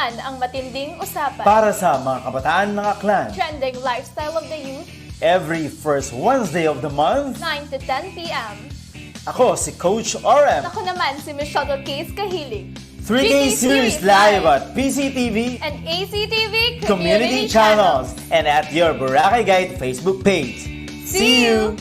Katanungan ang matinding usapan. Para sa mga kabataan ng Aklan. Trending lifestyle of the youth. Every first Wednesday of the month. 9 to 10 p.m. Ako si Coach RM. Ako naman si Michelle Case Kahilig. 3K series live at PCTV and ACTV Community Channels and at your Boracay Guide Facebook page. See you!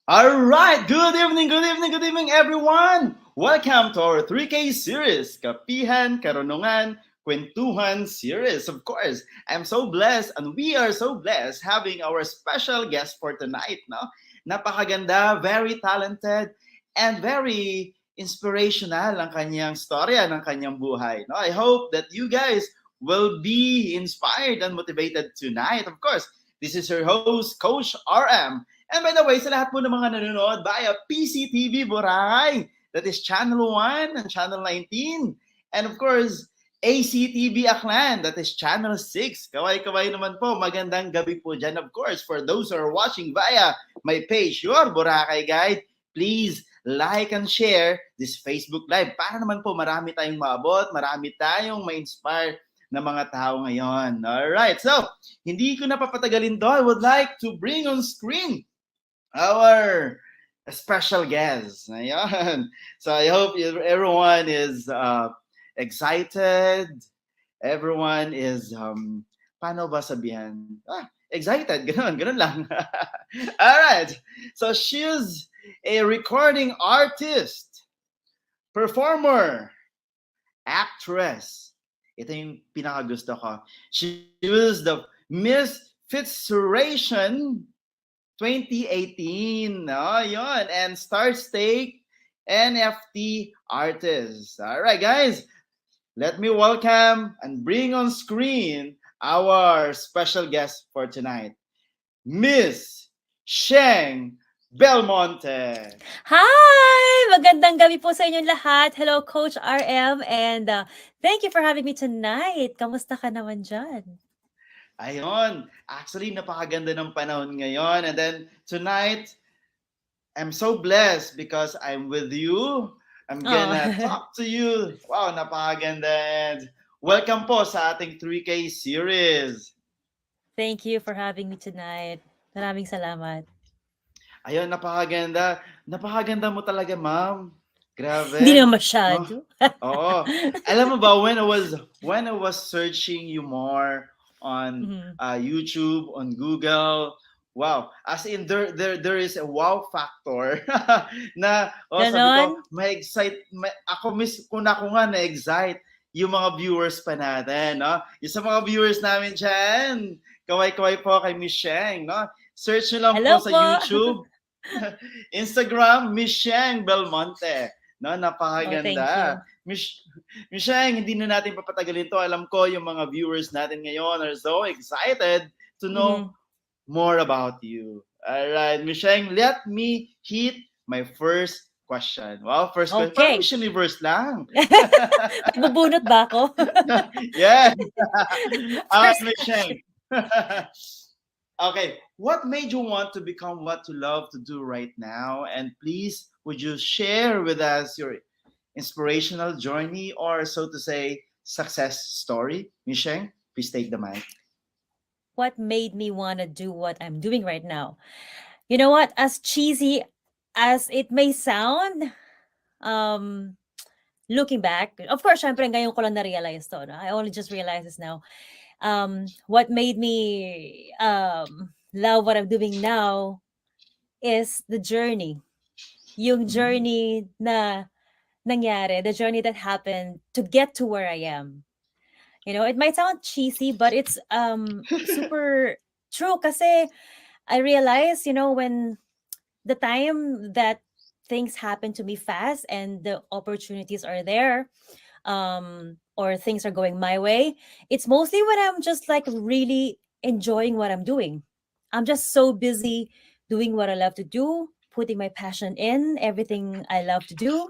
Alright, good evening, everyone! Welcome to our 3K series, Kapihan, Karunungan, Kwentuhan series. Of course, I'm so blessed and we are so blessed having our special guest for tonight. No? Napakaganda, very talented, and very inspirational ang kanyang storya, ng kanyang buhay. No? I hope that you guys will be inspired and motivated tonight. Of course, this is your host, Coach RM. And by the way, sa lahat po ng mga nanonood via PCTV Boracay, that is Channel 1 and Channel 19. And of course, ACTV Aklan, that is Channel 6. Kaway-kaway naman po, magandang gabi po dyan. Of course, for those who are watching via my page, your Boracay Guide, please like and share this Facebook Live para naman po marami tayong maabot, marami tayong ma-inspire na mga tao ngayon. Alright, so, hindi ko napapatagalin to. I would like to bring on screen our special guest. Ayan. So I hope everyone is excited. Everyone is, paano ba sabihan? Excited. Ganun lang. All right. So she's a recording artist, performer, actress. Ito yung pinakagusto ko. She was the Miss Fitzration 2018, no, yon, and Star Stake NFT artist. All right, guys, let me welcome and bring on screen our special guest for tonight, Miss Sheng Belmonte. Hi! Magandang gabi po sa inyong lahat. Hello, Coach RM, and thank you for having me tonight. Kamusta ka naman dyan? Ayon, actually napakaganda ng panahon ngayon. And then tonight, I'm so blessed because I'm with you. I'm gonna talk to you. Wow, napakaganda. And welcome po sa ating 3K series. Thank you for having me tonight. Maraming salamat. Ayun, napakaganda. Napakaganda mo talaga, ma'am. Grabe. Hindi naman masyado. Oo. Alam mo ba, when I was searching you more on YouTube, on Google. Wow. As in, there is a wow factor na, sabi ko, ma-excite. Kung ako nga na-excite yung mga viewers pa natin. No? Yung sa mga viewers namin dyan, kaway-kaway po kay Miss Sheng. No? Search nyo lang po sa YouTube. Instagram, Miss Sheng Belmonte. No, napakaganda. Miss Sheng, hindi na natin papatagalin to. Alam ko yung mga viewers natin ngayon are so excited to know more about you. All right, Miss Sheng, let me hit my first question. Well, first question, parang Miss Universe lang. Bubunot ba ako? Yes. Miss Sheng. Okay, what made you want to become what you love to do right now? And please, would you share with us your inspirational journey or, so to say, success story? Miss Sheng, please take the mic. What made me want to do what I'm doing right now? You know what? As cheesy as it may sound, looking back, of course, syempre ngayon ko lang na-realize to. No? I only just realized this now. What made me love what I'm doing now is the journey. Yung journey na nangyari, the journey that happened to get to where I am. It might sound cheesy, but it's super true. Kasi I realize, when the time that things happen to me fast and the opportunities are there, or things are going my way, it's mostly when I'm just like really enjoying what I'm doing. I'm just so busy doing what I love to do, putting my passion in everything I love to do.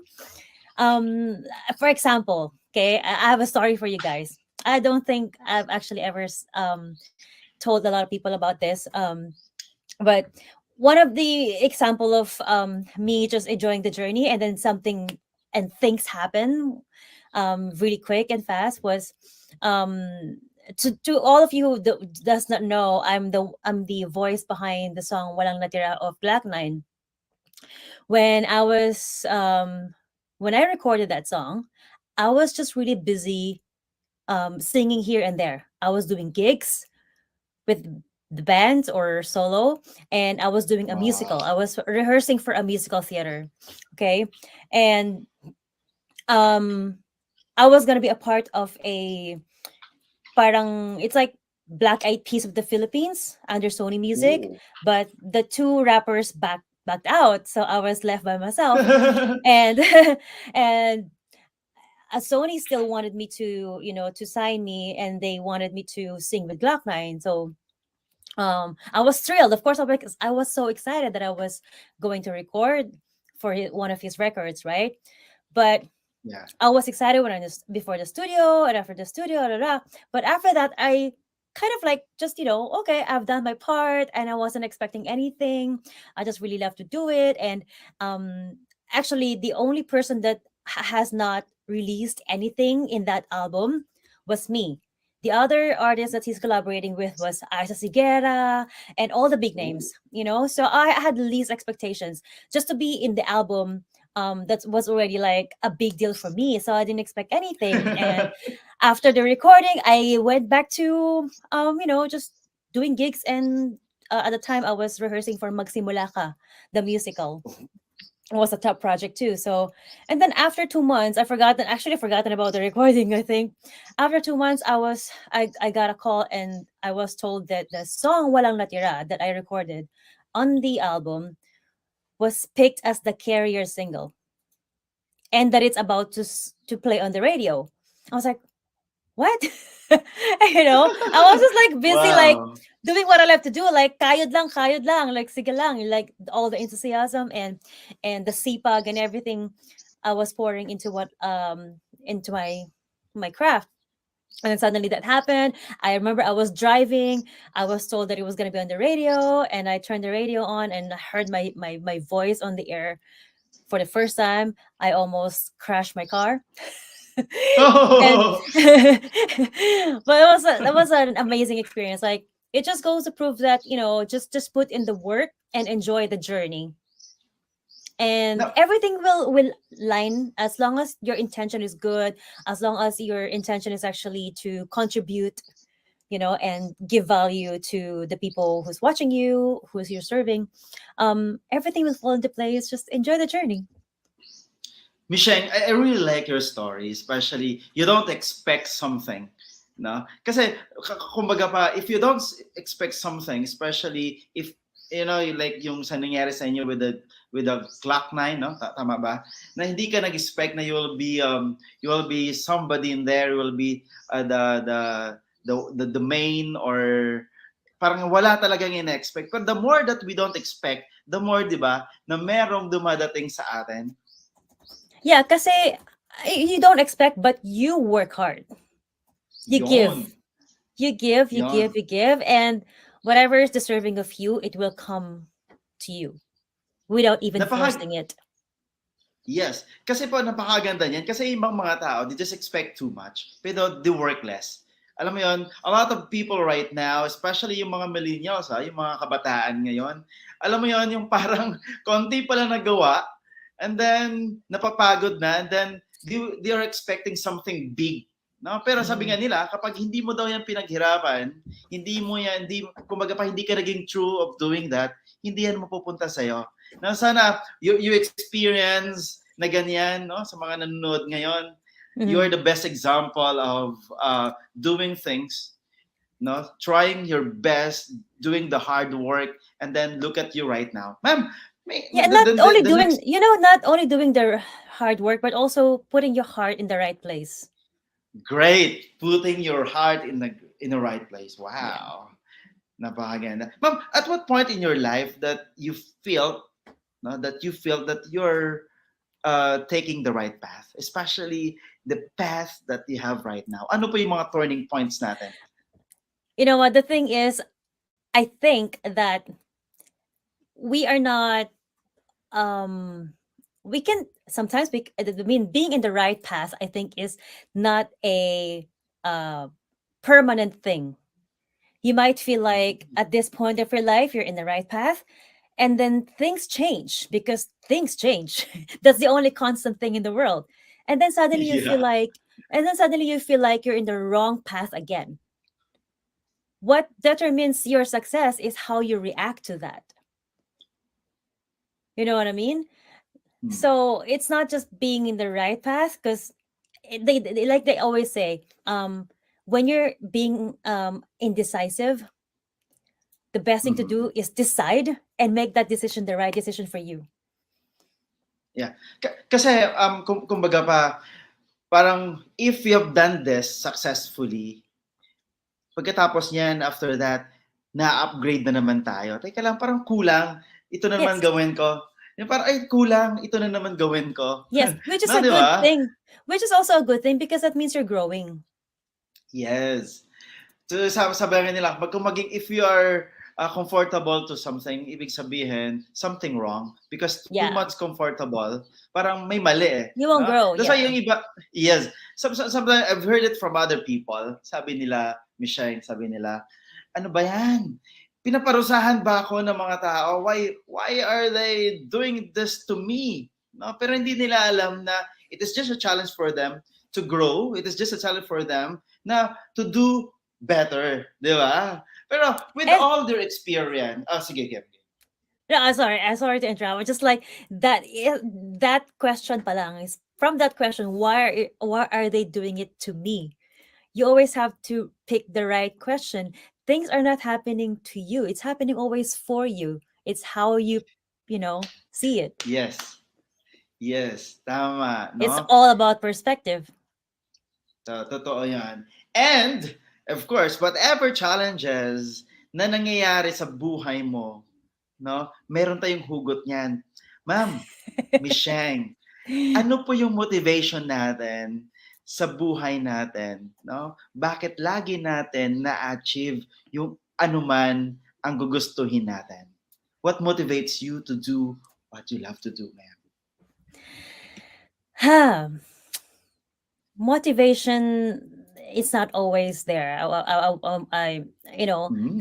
For example, okay, I have a story for you guys. I don't think I've actually ever told a lot of people about this. But one of the example of me just enjoying the journey and then something and things happen really quick and fast was to all of you who does not know, I'm the voice behind the song Walang Natira of Black Nine. When I was when I recorded that song, I was just really busy singing here and there. I was doing gigs with the band or solo, and I was doing a musical. I Wow. was rehearsing for a musical theater. Okay. And um I was gonna be a part of a parang it's like Black Eyed Peas of the Philippines under Sony Music, Ooh. but the two rappers backed out, so I was left by myself. And and Sony still wanted me to to sign me, and they wanted me to sing with Glock 9. So I was thrilled, of course, because I was so excited that I was going to record for one of his records, right? But Yeah. I was excited when I was before the studio and after the studio, da, da, da. But after that, I kind of like just okay, I've done my part, and I wasn't expecting anything. I just really love to do it, and um, actually, the only person that has not released anything in that album was me. The other artist that he's collaborating with was Isa Sigera and all the big Ooh. names. So I had the least expectations just to be in the album. That was already like a big deal for me, so I didn't expect anything. And after the recording, I went back to just doing gigs. And at the time I was rehearsing for Magsimula Ka, the musical. It was a top project too. So, and then after 2 months, I forgotten about the recording. I think after 2 months, I got a call, and I was told that the song Walang Natira that I recorded on the album was picked as the carrier single, and that it's about to play on the radio. I was like, what? I was just like busy, like Wow. doing what I love to do, like kayod lang, like sige lang, like all the enthusiasm and the sipag and everything I was pouring into my craft. And then suddenly that happened. I remember I was driving. I was told that it was gonna be on the radio, and I turned the radio on and I heard my voice on the air for the first time. I almost crashed my car. And Oh. but that was an amazing experience. Like, it just goes to prove that just put in the work and enjoy the journey, and No. everything will line as long as your intention is good, as long as your intention is actually to contribute, and give value to the people who's watching you, who's you're serving. Everything will fall into place. Just enjoy the journey. Misheng, I really like your story, especially you don't expect something. No? Kasi, kumbaga pa, if you don't expect something, especially if, like yung sa nangyari sa inyo with the clock nine, no? Tama ba? Na hindi ka nag-expect na you will be somebody in there, you will be the main, or parang wala talagang ina-expect. But the more that we don't expect, the more, di ba, na merong dumadating sa atin. Yeah, kasi you don't expect, but you work hard. You Yon. give. You give, you Yon. give, you give, and whatever is deserving of you, it will come to you without even Napaka forcing it. Yes, kasi po napakaganda niyan kasi yung ibang mga tao, they just expect too much, pero they work less. Alam mo yon, a lot of people right now, especially yung mga millennials, yung mga kabataan ngayon, alam mo yon, yung parang konti pa lang nagawa, and then napapagod na, and then they are expecting something big. No, pero sabi nga Mm. nila, kapag hindi mo daw yan pinaghirapan, kumbaga pa hindi ka naging true of doing that, hindi yan mapupunta sa'yo. Na sana you experience na ganyan, no, sa mga nanonood ngayon. You are Mhm. the best example of doing things, no, trying your best, doing the hard work, and then look at you right now, ma'am. Yeah, not only The doing, next not only doing the hard work, but also putting your heart in the right place. great, putting your heart in the right place. Yeah. Wow, napakaganda, ma'am. At what point in your life that you feel, no, that you feel that you're taking the right path, especially the path that you have right now? Ano po yung mga turning points natin? You know what? The thing is, I think that we are not, um, we can sometimes, I mean, being in the right path, I think, is not a uh, permanent thing. You might feel like at this point of your life, you're in the right path, and then things change because things change. That's the only constant thing in the world. And then suddenly you feel Yeah. like, you're in the wrong path again. What determines your success is how you react to that. You know what I mean? Hmm. So it's not just being in the right path, because they like they always say, when you're being indecisive, the best thing to Mhm. do is decide and make that decision the right decision for you. Yeah. Kasi kumbaga pa, parang if you have done this successfully, pagkatapos niyan, after that, na-upgrade na naman tayo. Teka lang, parang kulang. Ito na naman Yes. gawin ko. Yung parang, ay, kulang. Ito na naman gawin ko. Yes, which is No, a di good ba? thing. Which is also a good thing because that means you're growing. Yes. So, sabi nila, kung maging, if you are comfortable to something, ibig sabihin, something wrong. Because too Yeah. much comfortable, parang may mali eh. You won't No? grow, That's why yeah. yung iba, yes. Sometimes I've heard it from other people. Sabi nila, Michelle, sabi nila, ano ba yan? Pinaparusahan ba ako ng mga tao? Why are they doing this to me? No, pero hindi nila alam na it is just a challenge for them to grow. It is just a challenge for them na to do better, di ba? Pero with And all their experience, sige, Kim. no, I'm sorry to interrupt. Just like that question palang is from that question, why are they doing it to me? You always have to pick the right question. Things are not happening to you. It's happening always for you. It's how you see it. Yes. Yes, tama, It's no? all about perspective. So, totoo yan. And, of course, whatever challenges na nangyayari sa buhay mo, no? Meron tayong hugot niyan. Ma'am, Miss Sheng, ano po yung motivation natin sa buhay natin, no? Bakit lagi natin na-achieve yung anuman ang gugustuhin natin? What motivates you to do what you love to do, ma'am? Ha. Motivation is not always there. Mm.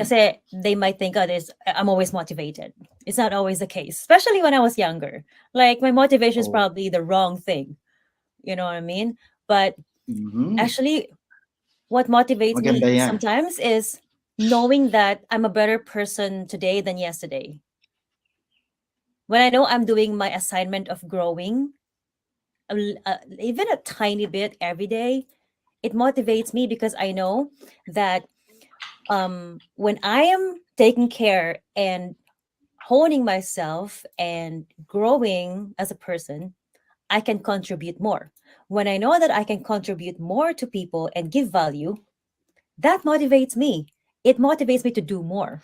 kasi they might think, oh, this I'm always motivated. It's not always the case, especially when I was younger. Like my motivation is Oh. probably the wrong thing. You know what I mean? But Mhm. actually, what motivates Maganda me yan. sometimes is knowing that I'm a better person today than yesterday. When I know I'm doing my assignment of growing, even a tiny bit every day, it motivates me because I know that when I am taking care and honing myself and growing as a person, I can contribute more. When I know that I can contribute more to people and give value, that motivates me. It motivates me to do more.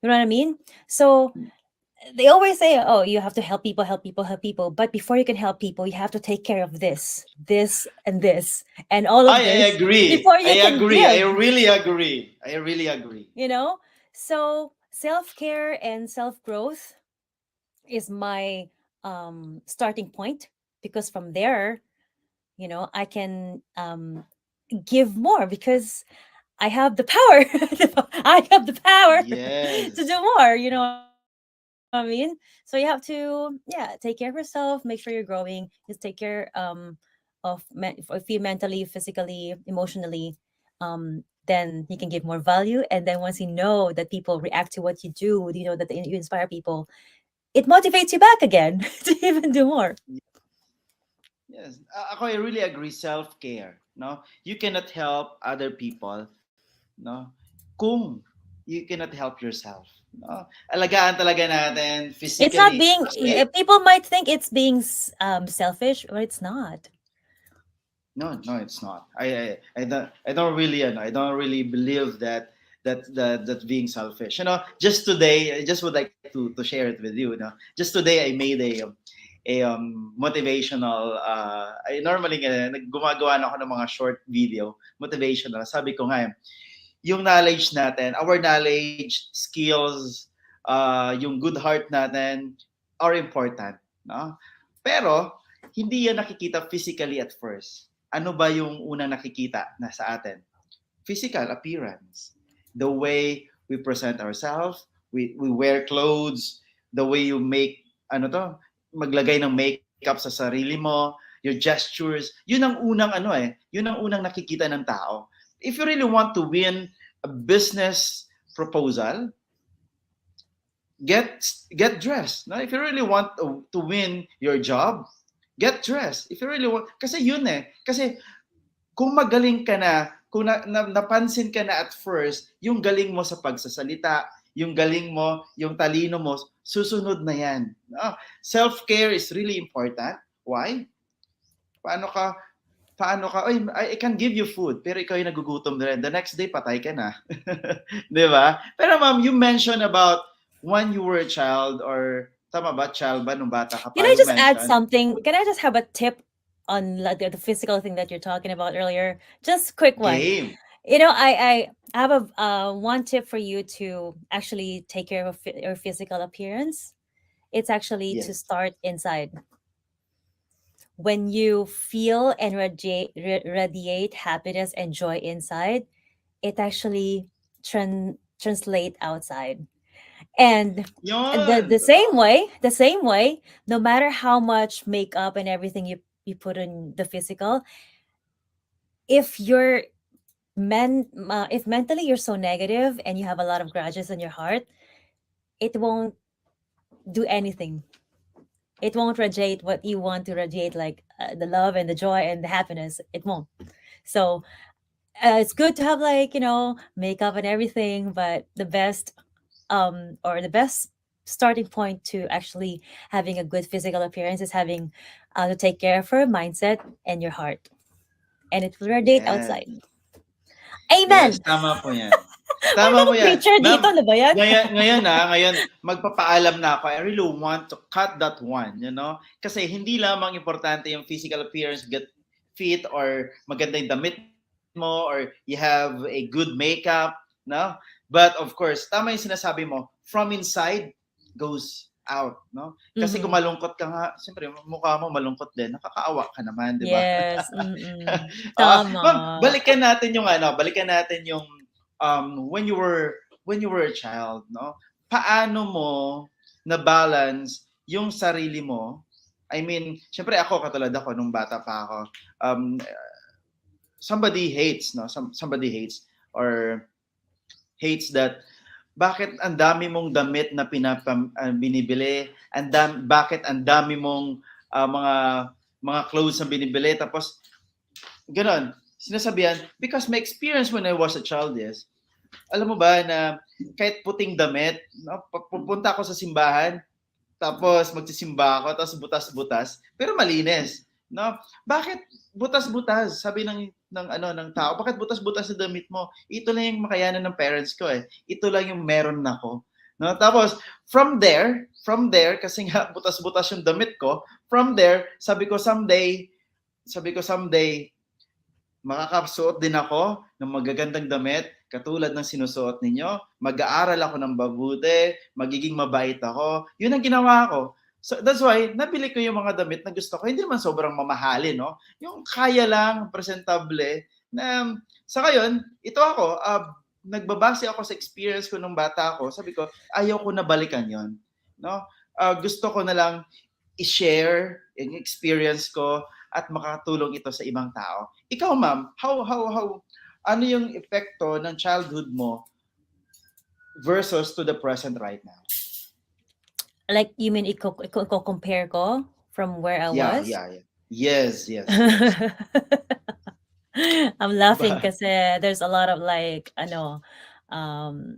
You know what I mean? So they always say, oh, you have to help people, help people, help people. But before you can help people, you have to take care of this, and all of I this agree. before I you can agree. I give, really agree. I really agree. you know? So self care and self growth is my starting point, because from there, I can give more because I have the power. I have the power to Yes. do more. You know what I mean? So you have to, take care of yourself, make sure you're growing. Just take care if you mentally, physically, emotionally. Then you can give more value. And then once you know that people react to what you do, you know that you inspire people, it motivates you back again to even do more. Yes, ako I really agree self-care, no? You cannot help other people, no? Kung you cannot help yourself, no? Alagaan talaga natin It's not physically. being, people might think it's being selfish, but it's not. No, no, it's not. I don't really, I don't really believe that being selfish. Just today, I just would like to share it with you. Just today, I made a motivational. I normally gumagawa na ako ng mga short video motivational. Sabi ko nga, yung knowledge natin, our knowledge, skills, yung good heart natin are important, no? Pero hindi yan nakikita physically at first. Ano ba yung unang nakikita na sa atin? Physical appearance. The way we present ourselves, we wear clothes, the way you make maglagay ng makeup sa sarili mo, your gestures, yun ang unang yun ang unang nakikita ng tao. If you really want to win a business proposal, get dressed. No? If you really want to win your job, get dressed. If you really want, kasi yun kasi kung magaling ka na, kung napansin ka na at first, yung galing mo sa pagsasalita, yung galing mo, yung talino mo, susunod na yan. No? Self-care is really important. Why? Paano ka oy, I can give you food, pero ikaw yung nagugutom na rin. The next day, patay ka na. Di ba? Pero ma'am, you mentioned about when you were a child or tama ba, child ba, nung bata ka Can pa, I you just add mentioned. something? Can I just have a tip on like, the physical thing that you're talking about earlier? Just quick one. Game. I have a one tip for you to actually take care of your physical appearance. It's actually to Yes. start inside. When you feel and radiate happiness and joy inside, it actually translate outside. And Yun. the same way, no matter how much makeup and everything you put in the physical, if you're if mentally you're so negative and you have a lot of grudges in your heart, it won't do anything. It won't radiate what you want to radiate, like the love and the joy and the happiness. It won't. So it's good to have, like, makeup and everything, but the best or the best starting point to actually having a good physical appearance is having to take care of your mindset and your heart, and it will radiate Yes. outside. Yes, Amen. tama po yan. Parang Tama mo ako yan. preacher dito, Ma'am, ano ba yan? ngayon, magpapaalam na ako. I really want to cut that one. Kasi hindi lamang importante yung physical appearance, get fit, or maganda yung damit mo, or you have a good makeup, no? But of course, tama yung sinasabi mo, from inside goes out, no? Kasi kung Mhm. malungkot ka nga, siyempre, mukha mo malungkot din, nakakaawa ka naman, di ba? Yes, mm. Ma'am, Tama. balikan natin yung when you were a child, no? Paano mo na balance yung sarili mo? I mean, syempre ako katulad ako nung bata pa ako. Somebody hates, no? Somebody hates or hates that bakit ang dami mong damit na binibili, bakit ang dami mong mga clothes na binibili, tapos ganon, sinasabihan, because my experience when I was a child is, alam mo ba na kahit puting damit, no, pupunta ako sa simbahan, tapos magsisimba ako, tapos butas-butas, pero malinis, no? Bakit butas-butas? Sabi ng tao, bakit butas-butas sa damit mo? Ito lang yung makayanan ng parents ko eh. Ito lang yung meron nako. No? Tapos from there kasi nga butas-butas yung damit ko, from there sabi ko someday makakasuot din ako ng magagandang damit katulad ng sinusuot ninyo. Mag-aaral ako ng mabuti, magiging mabait ako. Yun ang ginawa ko. So that's why nabili ko yung mga damit na gusto ko. Hindi naman sobrang mamahalin, no? Yung kaya lang, presentable, na sa ngayon, ito ako, nagbabase ako sa experience ko nung bata ako. Sabi ko, ayaw ko na balikan yon, no? Gusto ko na lang i-share yung experience ko at makatulong ito sa ibang tao. Ikaw, ma'am, how ano yung epekto ng childhood mo versus to the present right now? Like, you mean, compare ko from where I Yeah, was? yeah, yeah. Yes, yes, yes. I'm laughing But because there's a lot of like, um,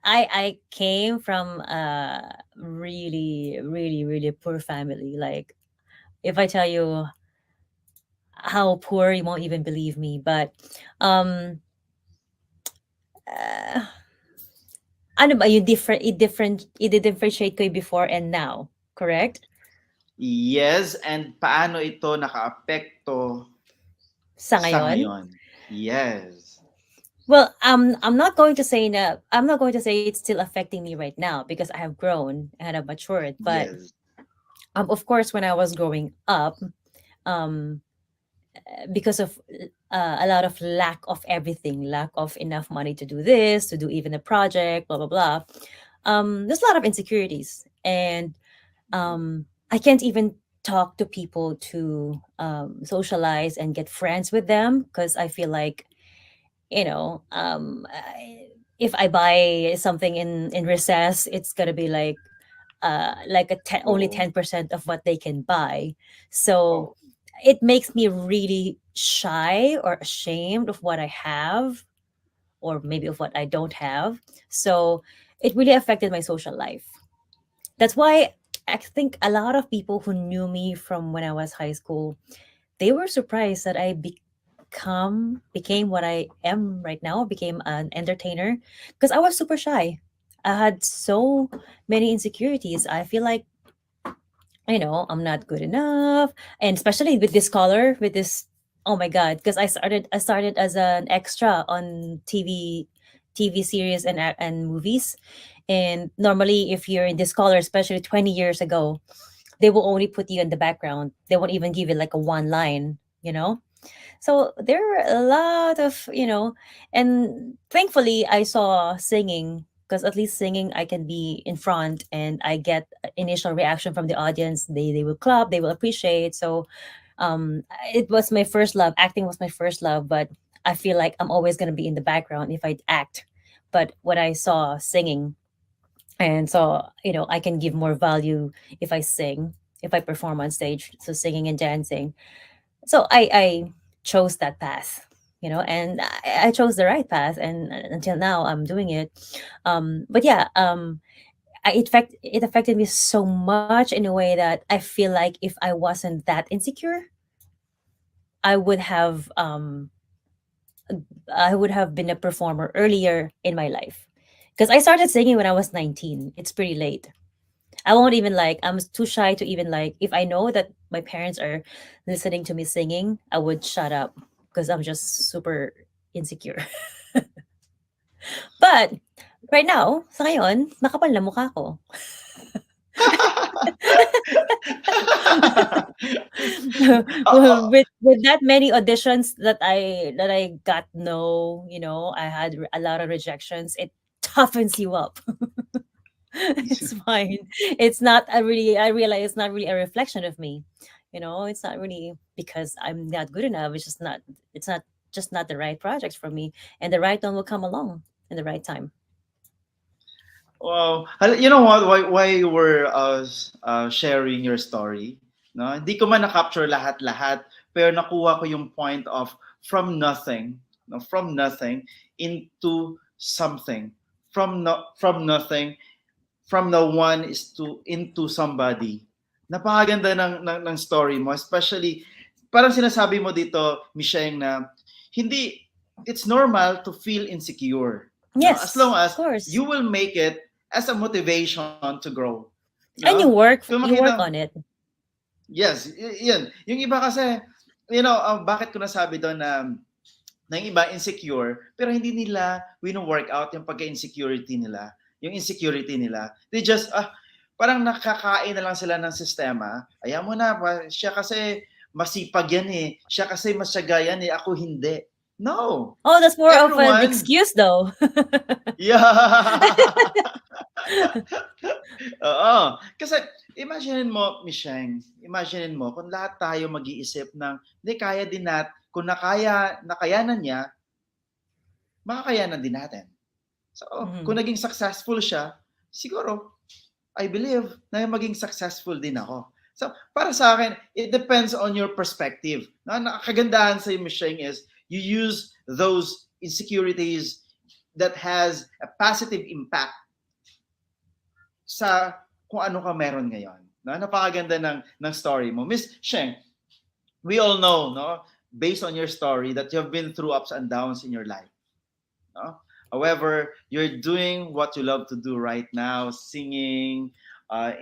I came from a really, really, really poor family. Like, if I tell you how poor, you won't even believe me. But, um, uh, ano ba, you i-differentiate ko yung before and now, correct? yes, and paano ito nakaapekto Sa sa ngayon? ngayon? Yes. Well, I'm not going to say it's still affecting me right now because I have grown and I've matured. But Yes. of course, when I was growing up, um, because of a lot of lack of everything, lack of enough money to do this, to do even a project, blah blah blah. There's a lot of insecurities, and I can't even talk to people to socialize and get friends with them because I feel like, if I buy something in recess, it's gonna be like only Oo. 10% of what they can buy. So Oh. it makes me really shy or ashamed of what I have, or maybe of what I don't have. So it really affected my social life. That's why I think a lot of people who knew me from when I was high school, they were surprised that I became what I am right now, became an entertainer, because I was super shy. I had so many insecurities. I feel like, I'm not good enough, and especially with this color, with this, oh my god, because I started as an extra on TV series and movies. And normally, if you're in this color, especially 20 years ago, they will only put you in the background. They won't even give you like a one line. So there were a lot of, and thankfully I saw singing, because at least singing I can be in front and I get initial reaction from the audience. They will clap, they will appreciate. So it was my first love. Acting was my first love, but I feel like I'm always going to be in the background if I act. But when I saw singing, and so, I can give more value if I sing, if I perform on stage, so singing and dancing. So I chose that path, and I chose the right path, and until now I'm doing it. But yeah, it affected me so much in a way that I feel like if I wasn't that insecure, I would have um I would have been a performer earlier in my life, because I started singing when I was 19. It's pretty late. I won't even like, I'm too shy to even like, if I know that my parents are listening to me singing, I would shut up because I'm just super insecure. But right now, sa ngayon, makapal na mukha ko. Oo. with that many auditions that I got, no, I had a lot of rejections. It toughens you up. It's fine. It's not a really, I realize it's not really a reflection of me. It's not really because I'm not good enough. It's not just not the right project for me. And the right one will come along in the right time. Wow. You know what? Why you were sharing your story? No, hindi ko man na-capture lahat-lahat, pero nakuha ko yung point of from nothing, no, from nothing into something, from nothing, from the one is to into somebody. Napakaganda ng story mo, especially parang sinasabi mo dito, Michelle, na hindi, it's normal to feel insecure. No, as long Yes, of as course. you will make it as a motivation to grow. No? And Kung you work makita, on it. yes, yan. Yung iba kasi, bakit ko nasabi doon na yung iba insecure, pero hindi nila wino-work out yung pagka-insecurity nila. Yung insecurity nila. They just, parang nakakain na lang sila ng sistema. Ayaw mo na, siya kasi masipag yan eh. Siya kasi masyaga yan eh. Ako hindi. No. Oh, that's more of an Everyone. excuse though. Yeah. Oo. Kasi imagine mo, Michelle, imagine mo kung lahat tayo mag-iisip ng, hindi, kaya din kung nakayanan niya, makakayanan din natin. So, kung Mhm. naging successful siya, siguro, I believe na maging successful din ako. So, para sa akin, it depends on your perspective. Kagandahan sa Miss Sheng is you use those insecurities that has a positive impact sa kung ano ka meron ngayon. No? Napakaganda ng story mo. Miss Sheng, we all know, no, based on your story, that you have been through ups and downs in your life. No? However, you're doing what you love to do right now, singing, uh,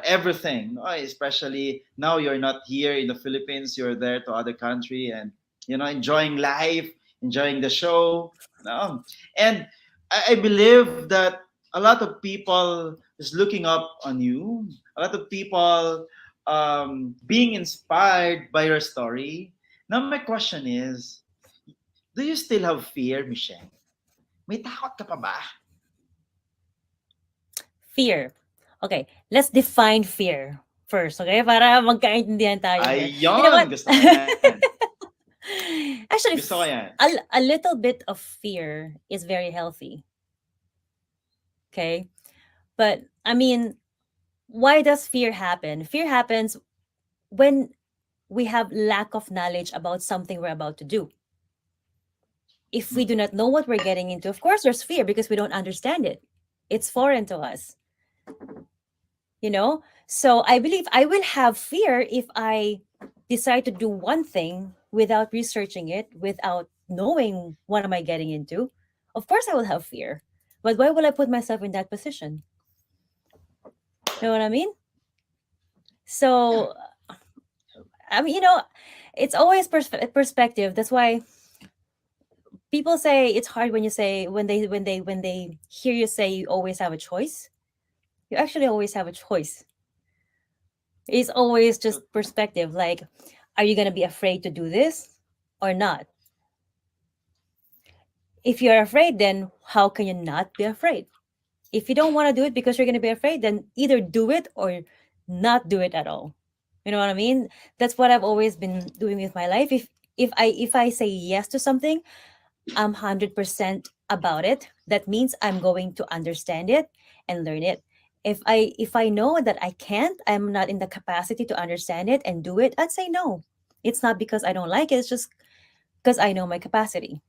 everything. No? Especially now, you're not here in the Philippines; you're there to other country, and enjoying life, enjoying the show. No? And I believe that a lot of people is looking up on you. A lot of people being inspired by your story. Now, my question is, do you still have fear, Michelle? May takot ka pa ba? Fear. Okay, let's define fear first, okay? Para magkaintindihan tayo here. You know Ayun! what? Gusto ko yan. Actually, Gusto ko yan. a little bit of fear is very healthy. Okay? But I mean, why does fear happen? Fear happens when we have lack of knowledge about something we're about to do. If we do not know what we're getting into, of course there's fear because we don't understand it. It's foreign to us. So I believe I will have fear if I decide to do one thing without researching it, without knowing what am I getting into. Of course I will have fear, but why will I put myself in that position? You know what I mean? So I mean, it's always perspective. That's why people say it's hard when you say when they hear you say you always have a choice. You actually always have a choice. It's always just perspective. Like, are you gonna be afraid to do this or not? If you're afraid, then how can you not be afraid? If you don't want to do it because you're gonna be afraid, then either do it or not do it at all. You know what I mean? That's what I've always been doing with my life. If I say yes to something, I'm 100% about it. That means I'm going to understand it and learn it. If I know that I can't, I'm not in the capacity to understand it and do it, I'd say no. It's not because I don't like it, it's just because I know my capacity.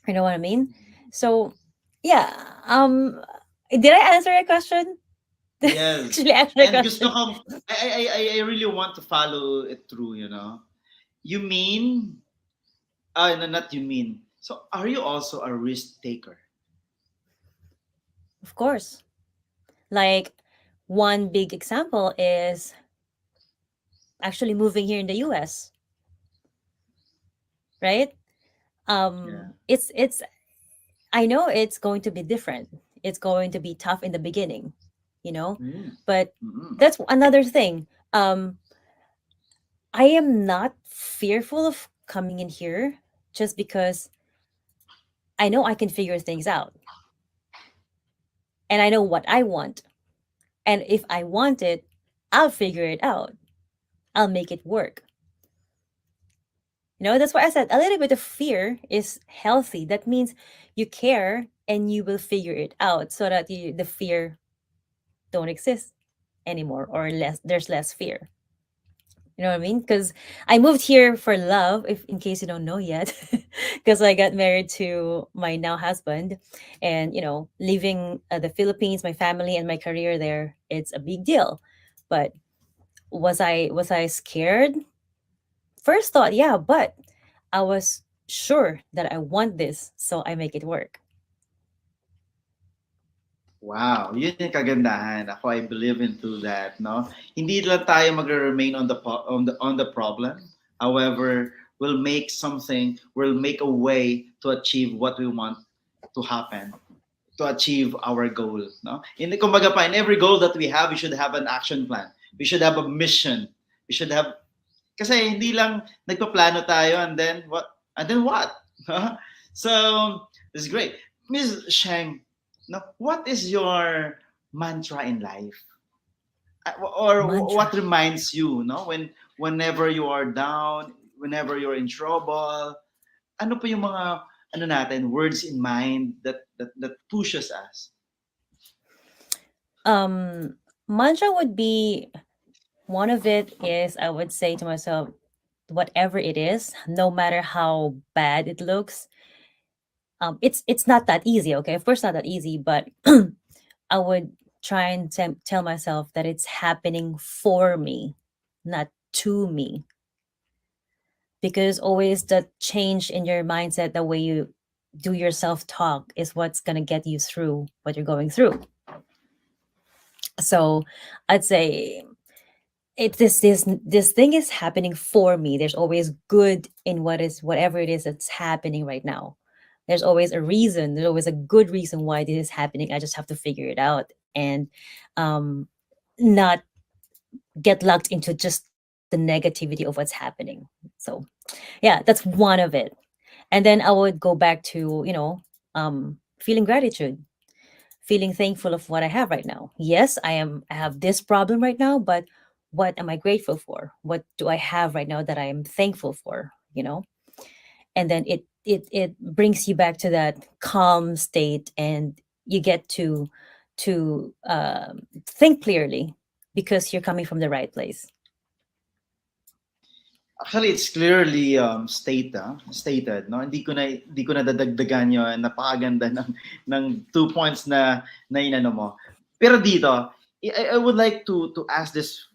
You know what I mean? So yeah, did I answer your question? Yes. Actually answer your And gusto question. kong, I really want to follow it through, You mean, no, not you mean. So, are you also a risk taker? Of course. Like, one big example is actually moving here in the US, right? Yeah. It's I know it's going to be different. It's going to be tough in the beginning, you know, Mm. but Mm-mm. that's another thing. I am not fearful of coming in here just because I know I can figure things out and I know what I want. And if I want it, I'll figure it out. I'll make it work. That's why I said a little bit of fear is healthy. That means you care and you will figure it out so that the fear don't exist anymore, or less, there's less fear. You know what I mean? Because I moved here for love, if in case you don't know yet, because I got married to my now husband, and leaving the Philippines, my family and my career there, it's a big deal. But was I scared? First thought, yeah, but I was sure that I want this, so I make it work. Wow, yun yung kagandahan. Ako, I believe into that, no? Hindi lang tayo magre-remain on the problem. However, we'll make a way to achieve what we want to happen, to achieve our goal, no? Kumbaga pa, in every goal that we have, we should have an action plan. We should have a mission. We should have, kasi hindi lang nagpaplano tayo and then what? And then what? So, this is great. Ms. Sheng, now, what is your mantra in life? Or what Mantra. reminds you, no? Whenever you are down, whenever you're in trouble, ano pa yung mga words in mind that pushes us? Mantra would be One of it is I would say to myself, whatever it is, no matter how bad it looks, it's not that easy. Okay, of course not that easy, but I would try and tell myself that it's happening for me, not to me, because always the change in your mindset, the way you do your self talk, is what's gonna get you through what you're going through. So I'd say this thing is happening for me. There's always good in whatever it is that's happening right now. There's always a reason. There's always a good reason why this is happening. I just have to figure it out and um, not get locked into just the negativity of what's happening. So yeah, that's one of it. And then I would go back to feeling gratitude, feeling thankful of what I have right now. Yes, I have this problem right now, but what am I grateful for? What do I have right now that I am thankful for? And then it brings you back to that calm state, and you get to think clearly because you're coming from the right place. Actually, it's clearly stated, no? Hindi ko na dadagdagan 'yon. Napakaganda ng 2 points na inano mo. Pero dito, I would like to ask this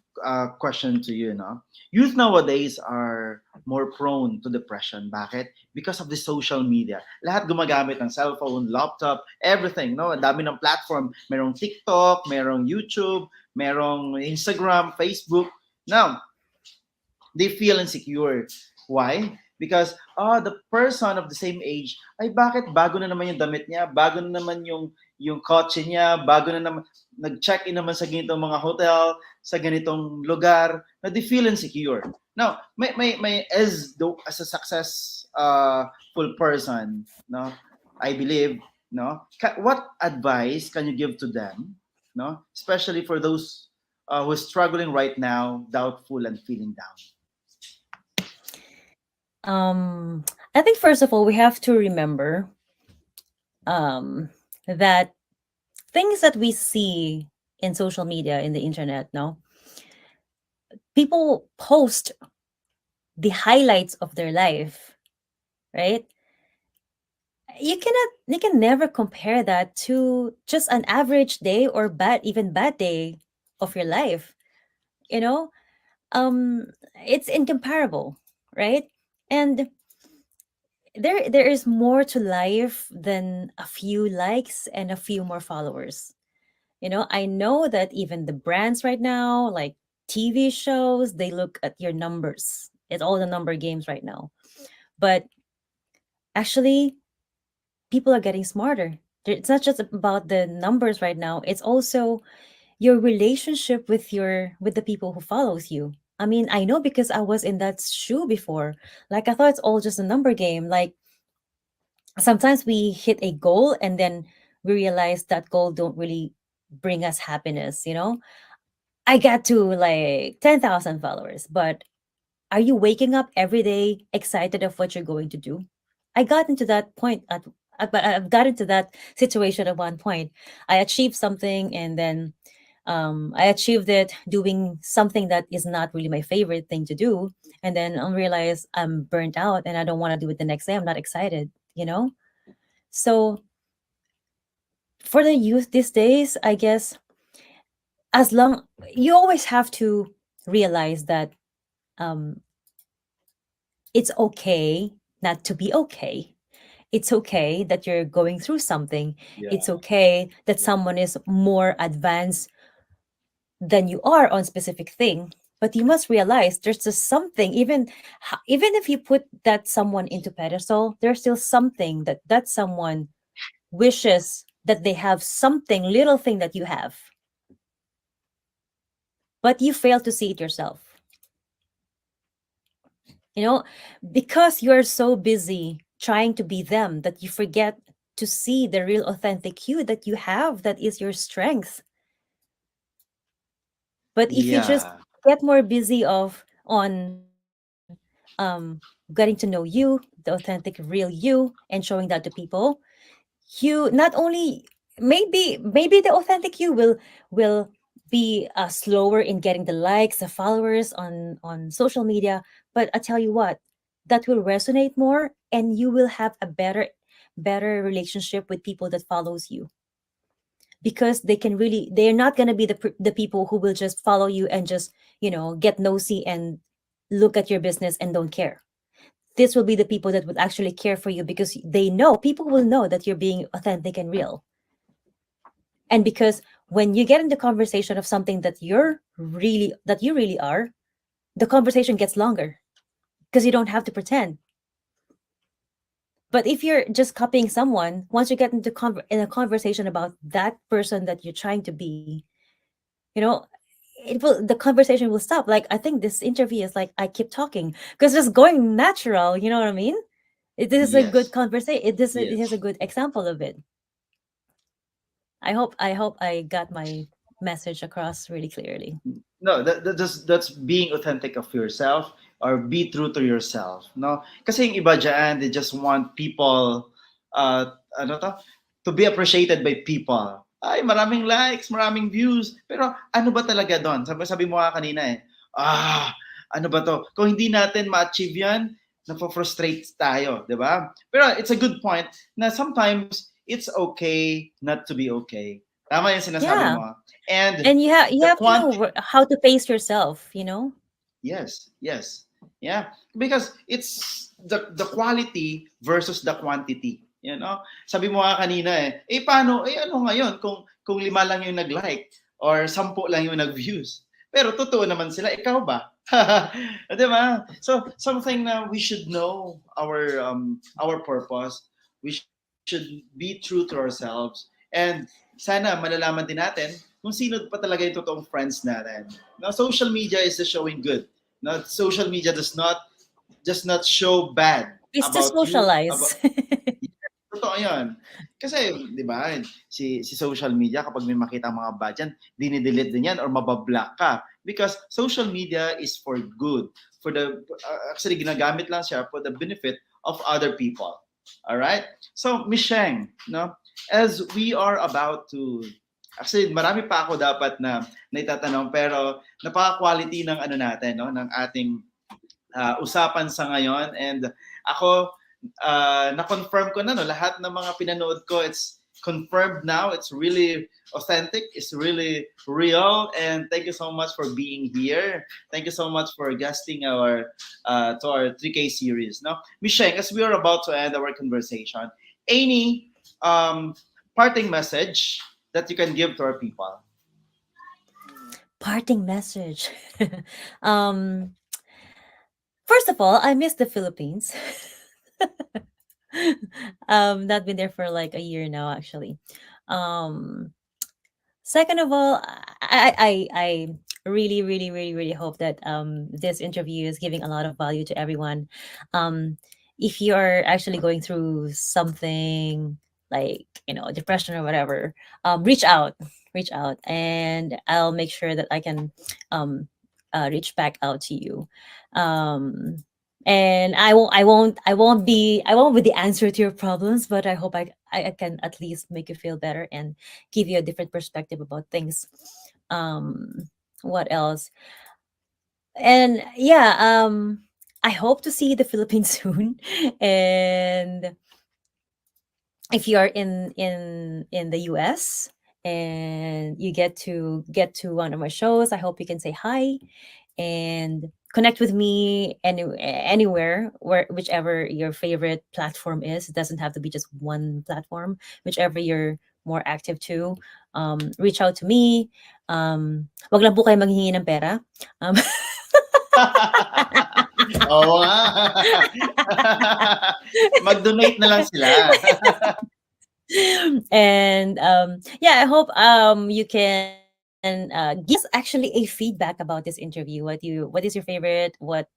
question to you, no? Youth nowadays are more prone to depression. Bakit? Because of the social media. Lahat gumagamit ng cellphone, laptop, everything, no? Ang dami ng platform. Merong TikTok, merong YouTube, merong Instagram, Facebook. Now, they feel insecure. Why? Because the person of the same age, ay bakit bago na naman yung damit niya, bago na naman yung kotse niya, bago na naman nag-check-in naman sa ganitong mga hotel, sa ganitong lugar, na they feel insecure. Now, may as a success full person, no, I believe, no, what advice can you give to them, no, especially for those who are struggling right now, doubtful and feeling down? I think first of all we have to remember that things that we see in social media, in the internet, no, people post the highlights of their life, right? You can never compare that to just an average day or bad day of your life, you know. It's incomparable, right? And there is more to life than a few likes and a few more followers. I know that even the brands right now, like TV shows, they look at your numbers. It's all the number games right now. But actually, people are getting smarter. It's not just about the numbers right now. It's also your relationship with the people who follows you. I mean, I know because I was in that shoe before. Like, I thought it's all just a number game. Like, sometimes we hit a goal and then we realize that goal don't really bring us happiness. I got to like 10,000 followers, but are you waking up every day excited of what you're going to do? I got into that point but I've got into that situation at one point. I achieved something, and then I achieved it doing something that is not really my favorite thing to do, and then I realize I'm burnt out and I don't want to do it the next day. I'm not excited. So for the youth these days, I guess, as long you always have to realize that um, it's okay not to be okay. It's okay that you're going through something. Yeah. It's okay that Yeah. someone is more advanced than you are on specific thing. But you must realize there's just something, even if you put that someone into pedestal, there's still something that someone wishes that they have, something little thing that you have, but you fail to see it yourself. you know because you're so busy trying to be them that you forget to see the real authentic you that you have, that is your strength. But if you just Yeah. get more busy on getting to know you, the authentic real you, and showing that to people, you not only, maybe the authentic you will be slower in getting the likes, the followers on social media. But I tell you what, that will resonate more, and you will have a better relationship with people that follows you, because they're not going to be the people who will just follow you and just, get nosy and look at your business and don't care. This will be the people that would actually care for you, because they know, people will know that you're being authentic and real. And because when you get into conversation of something that you really are, the conversation gets longer, because you don't have to pretend. But if you're just copying someone, once you get into in a conversation about that person that you're trying to be, you know, the conversation will stop. Like, I think this interview is like I keep talking because it's going natural. You know what I mean? This is a good Yes. conversation. It is Yes. a good example of it. I hope I got my message across really clearly. No, that's being authentic of yourself, or be true to yourself, no? Kasi yung iba dyan, they just want people, ano to be appreciated by people. Ay, maraming likes, maraming views. Pero ano ba talaga doon? Sabi mo nga kanina ano ba to? Kung hindi natin ma-achieve yan, napofrustrate tayo, di ba? Pero it's a good point na sometimes it's okay not to be okay. Tama yung sinasabi Yeah, mo. And and you the have to know quantity. how to pace yourself. Yes, yes. Yeah, because it's the quality versus the quantity, you know? Sabi mo nga kanina paano ano ngayon kung 5 lang yung nag-like or 10 lang yung nag-views. Pero totoo naman sila, ikaw ba? 'Di ba? So something na we should know our purpose. We should be true to ourselves, and sana malalaman din natin kung sino pa talaga yung totoong friends natin. Now, social media is just showing good. Now, social media does not show bad Is to about you. socialize. Totoo yun. Kasi, di ba, si social media, kapag may makita mga bad yan, dinidelete din yan or mabablock ka. Because social media is for good. Actually, ginagamit lang siya for the benefit of other people. All right? So, Miss Sheng, no? As we are about to, actually, marami pa ako dapat na itatanong, pero napaka-quality ng ano natin, no? Ng ating usapan sa ngayon. And ako, na-confirm ko na, no, lahat ng mga pinanood ko, it's confirmed now. It's really authentic. It's really real. And thank you so much for being here. Thank you so much for guesting to our 3K series. No, Michelle, as we are about to end our conversation, any parting message that you can give to our people? Parting message. um, First of all, I miss the Philippines. Not been there for like a year now, actually. Um, Second of all, I really, really, really, really hope that this interview is giving a lot of value to everyone. Um, if you are actually going through something like, depression or whatever, reach out, and I'll make sure that I can um, reach back out to you. Um, and I won't be the answer to your problems, but I hope I can at least make you feel better and give you a different perspective about things. What else? And yeah, I hope to see the Philippines soon. And if you are in the US and you get to one of my shows, I hope you can say hi and connect with me anywhere, whichever your favorite platform is. It doesn't have to be just one platform. Whichever you're more active to, reach out to me. Wag lang po kayo manghingi ng pera. um, Oo nga. Mag-donate na lang sila. And yeah, I hope you can give us actually a feedback about this interview. What is your favorite, what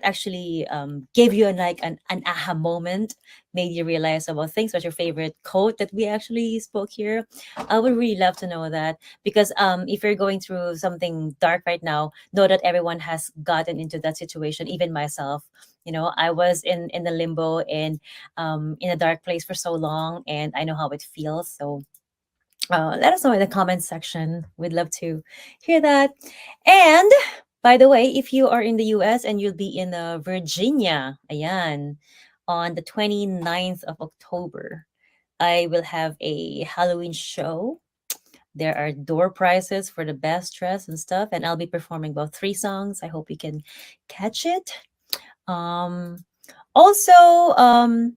actually gave you an aha moment, made you realize about things. What's your favorite quote that we actually spoke here? I would really love to know that, because if you're going through something dark right now, know that everyone has gotten into that situation, even myself. I was in the limbo and in a dark place for so long, and I know how it feels. So Let us know in the comments section. We'd love to hear that. And by the way, if you are in the US and you'll be in Virginia, ayan, on the 29th of October, I will have a Halloween show. There are door prizes for the best dress and stuff, and I'll be performing about three songs. I hope you can catch it. Um, also, I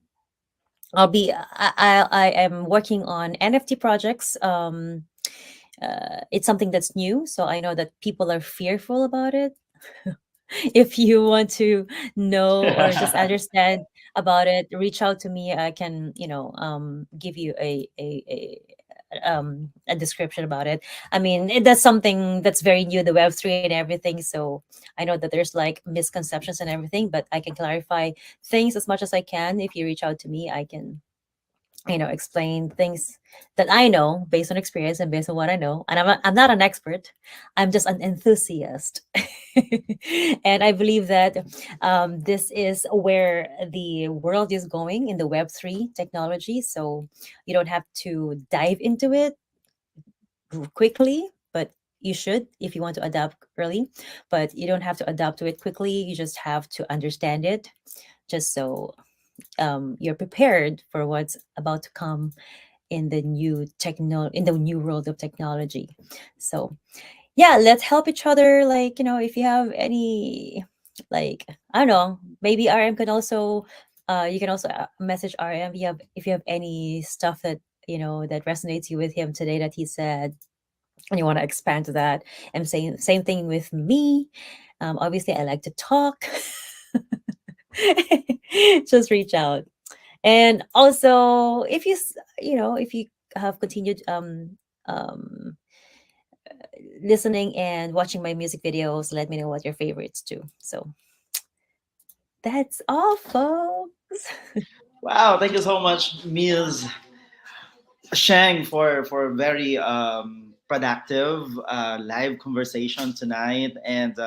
am working on NFT projects. It's something that's new, so I know that people are fearful about it. If you want to know or just understand about it, reach out to me. I can, give you a description about it. I mean, that's something that's very new, the Web3 and everything. So I know that there's like misconceptions and everything, but I can clarify things as much as I can. If you reach out to me, I can, explain things that I know based on experience and based on what I know. And I'm not an expert. I'm just an enthusiast. And I believe that this is where the world is going in the Web3 technology. So you don't have to dive into it quickly, but you should if you want to adapt early. But you don't have to adapt to it quickly. You just have to understand it, just so you're prepared for what's about to come in the new world of technology. So yeah, let's help each other. Like, if you have any, like, I don't know, maybe RM can also, you can also message RM if you have any stuff that, that resonates you with him today that he said, and you want to expand to that. And same thing with me. Obviously, I like to talk. Just reach out. And also, if you have continued um listening and watching my music videos, let me know what your favorites too. So that's all, folks. Wow, thank you so much, Ms. Sheng, for a very productive live conversation tonight. And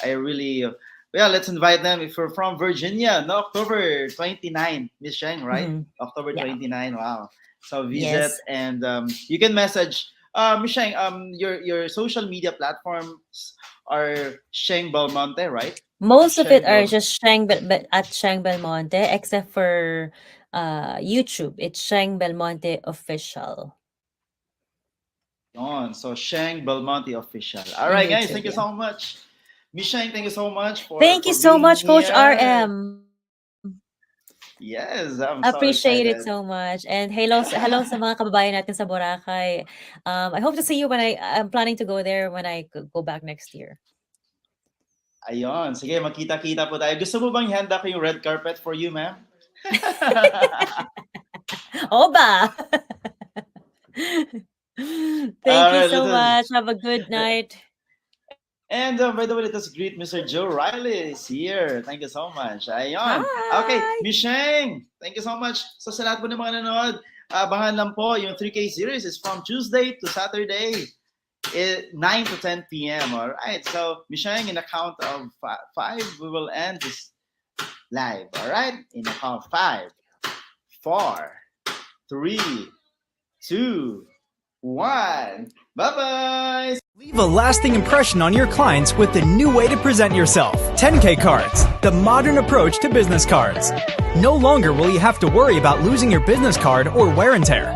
I really, yeah, let's invite them. If you're from Virginia, no, October 29, Miss Sheng, right? Mhm. October Yeah. 29, wow. So visit, Yes. and you can message Miss Sheng. Your social media platforms are Sheng Belmonte, right? Most of it Sheng are Bel. just but at Sheng Belmonte, except for YouTube. It's Sheng Belmonte official So Sheng Belmonte official. All in right, guys, YouTube. thank you Yeah. so much. Miss Sheng, thank you so much for Thank you so being much, Coach here. RM. Yes, I'm so Appreciate it excited. so much. And hello sa mga kababayan natin sa Boracay. I hope to see you I'm planning to go there when I go back next year. Ayon, sige, magkita-kita po tayo. Gusto mo bang ihanda ko yung red carpet for you, ma'am? Oba! Thank All you right, so much. Have a good night. and by the way, let us greet Mr. Joe Riley is here. Thank you so much. Ayon. Okay, Hi! Miss Sheng, thank you so much. So sa lahat po ng mga nanonood, abangan lang po yung 3K series is from Tuesday to Saturday. 9 to 10 p.m. All right. So, Michelle, in a count of five, we will end this live. All right. In a count of 5, 4, 3, 2, 1. Bye bye. Leave a lasting impression on your clients with the new way to present yourself. 10K cards, the modern approach to business cards. No longer will you have to worry about losing your business card or wear and tear.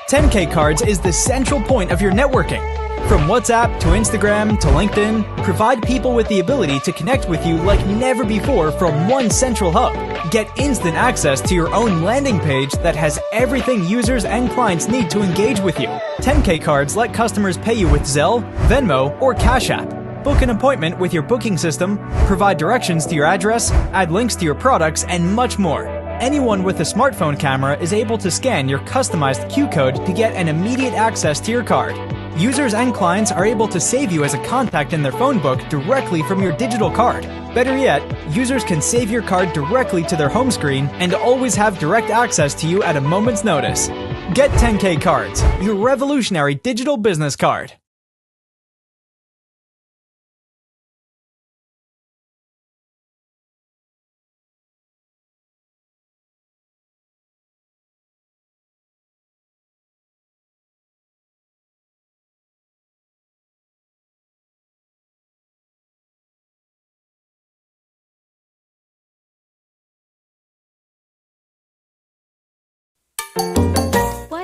10K cards is the central point of your networking. From WhatsApp to Instagram to LinkedIn, provide people with the ability to connect with you like never before from one central hub. Get instant access to your own landing page that has everything users and clients need to engage with you. 10K cards let customers pay you with Zelle, Venmo, or Cash App. Book an appointment with your booking system, provide directions to your address, add links to your products, and much more. Anyone with a smartphone camera is able to scan your customized Q code to get an immediate access to your card. Users and clients are able to save you as a contact in their phone book directly from your digital card. Better yet, users can save your card directly to their home screen and always have direct access to you at a moment's notice. Get 10K cards, your revolutionary digital business card.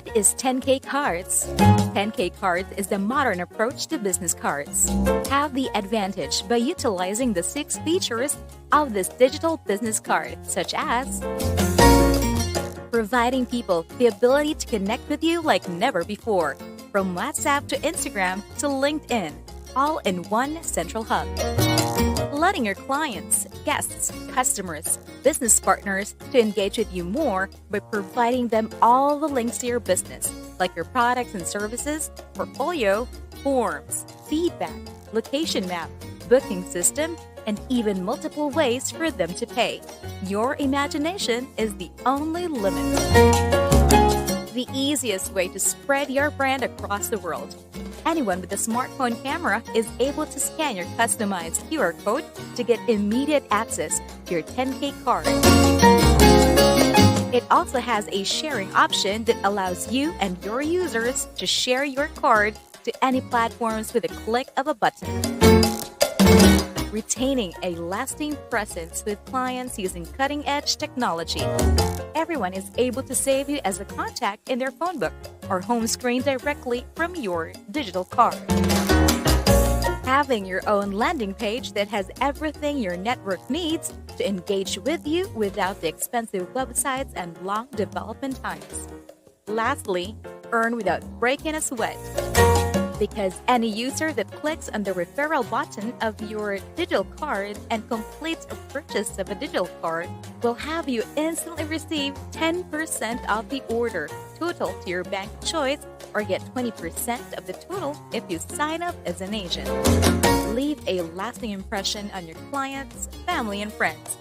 What is 10K Cards? 10K Cards is the modern approach to business cards. Have the advantage by utilizing the 6 features of this digital business card, such as providing people the ability to connect with you like never before, from WhatsApp to Instagram to LinkedIn, all in one central hub. Letting your clients, guests, customers, business partners to engage with you more by providing them all the links to your business, like your products and services, portfolio, forms, feedback, location map, booking system, and even multiple ways for them to pay. Your imagination is the only limit. The easiest way to spread your brand across the world. Anyone with a smartphone camera is able to scan your customized QR code to get immediate access to your 10K card. It also has a sharing option that allows you and your users to share your card to any platforms with a click of a button. Retaining a lasting presence with clients using cutting-edge technology. Everyone is able to save you as a contact in their phone book or home screen directly from your digital card. Having your own landing page that has everything your network needs to engage with you without the expensive websites and long development times. Lastly, earn without breaking a sweat. Because any user that clicks on the referral button of your digital card and completes a purchase of a digital card will have you instantly receive 10% of the order total to your bank of choice, or get 20% of the total if you sign up as an agent. Leave a lasting impression on your clients, family, and friends.